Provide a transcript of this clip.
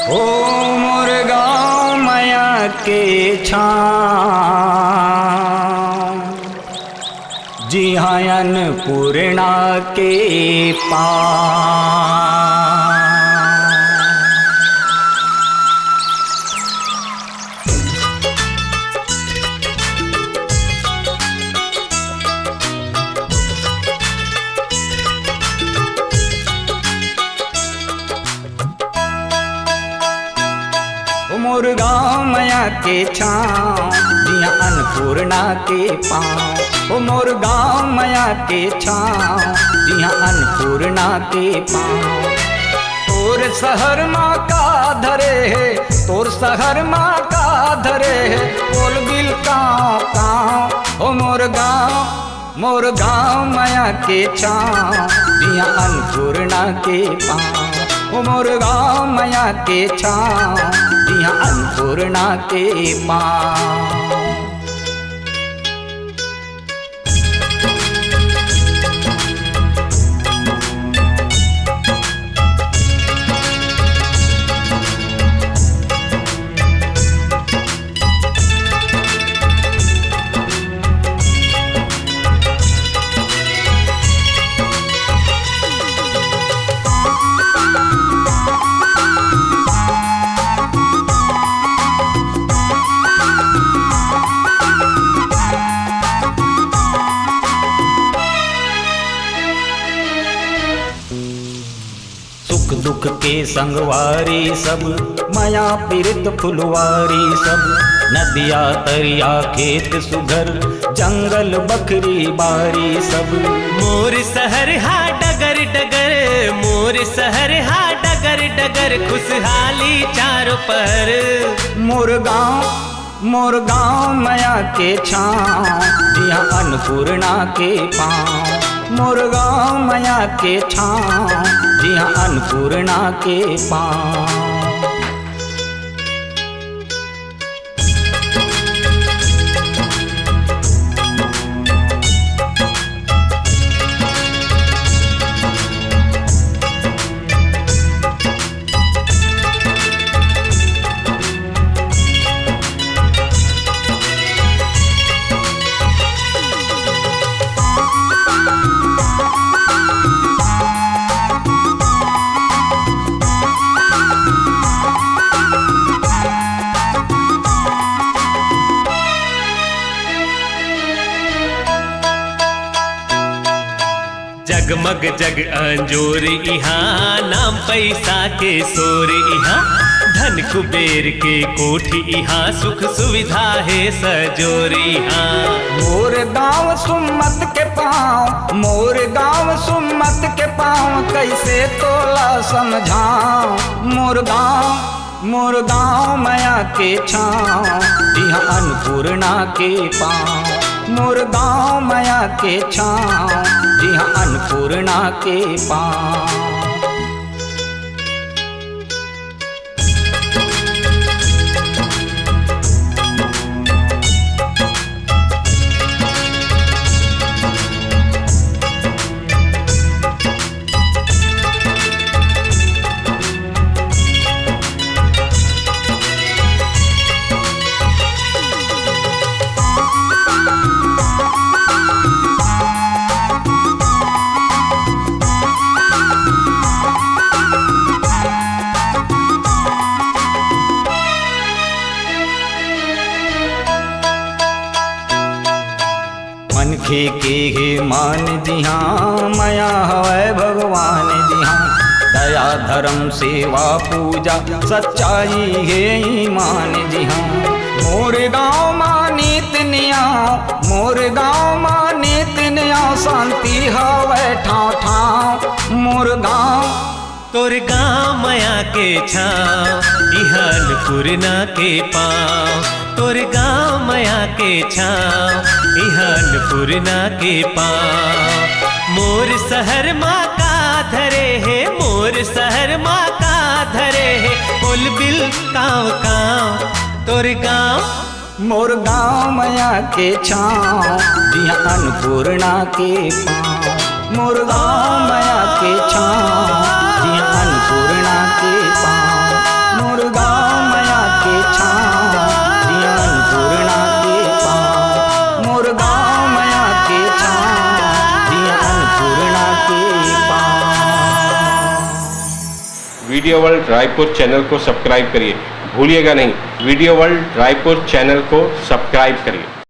ओ मोर गाँव माया के छाँव, जिहाँ अन्नपूर्णा के पास। मोर गाँव माया के छाँव, जिहाँ अन्नपूर्णा के पाँव। ओ मोर गाँव माया के छाँव, जिहाँ अन्नपूर्णा के पाँव। तोर शहर माँ का धरे है, तोर शहर माँ का धरे है, बोल बिल काँव काँव। ओ मोर गाँव माया के छाँव, जिहाँ अन्नपूर्णा के पाँव। ओ मोर गाँव माया के छाँव, जिहाँ अन्नपूर्णा के पाँव। सुख दुख के संगवारी सब, माया पीरित फुलवारी सब। नदिया तरिया खेत सुघर, जंगल बकरी बारी सब। मोर शहर हा डगर डगर, मोर शहर हा डगर डगर, खुशहाली चारों पर। मोर गाँव माया के छाँव, जिहाँ अन्नपूर्णा के पाँव। मोर गाँव माया के छाँव, जिहाँ अन्नपूर्णा के पाँव। जगमग जग अंजोर इहाँ, नाम पैसा के शोर इहाँ। धन कुबेर के कोठी इहाँ, सुख सुविधा है सजोर इहाँ। मोर गाँव सुमत के पाँव, मोर गाँव सुमत के पाँव, कैसे तोला समझाऊं। मोर गाँव माया के छाँव, जिहाँ अन्नपूर्णा के पाँव। मोर गाँव माया के छाँव, जिहाँ अन्नपूर्णा के पाँव। मनखे के हे मान जिहाँ, माया हवै भगवान जिहाँ। दया धर्म सेवा पूजा, सच्चाई है ईमान जिहाँ। मोर गाँव माँ नीत नियाँ, मोर गाँव माँ नीत नियाँ, शांति हवै ठाव ठाव। मोर गाँव तोर गाँव माया के छाँव, इहाँ अन्नपूर्णा के पाँव। तोर गाँव माया के छाँव, इहाँ अन्नपूर्णा के पाँव। मोर शहर माँ का धरे है, मोर शहर माँ का धरे है, बोल बिल काँव काँव। तोर गाँव मोर गाँव माया के छाँव, जिहाँ अन्नपूर्णा के पाँव। मोर गाँव माया के छाँव, जिहाँ अन्नपूर्णा के पाँव। मोर वीडियो वर्ल्ड रायपुर चैनल को सब्सक्राइब करिए, भूलिएगा नहीं, वीडियो वर्ल्ड रायपुर चैनल को सब्सक्राइब करिए।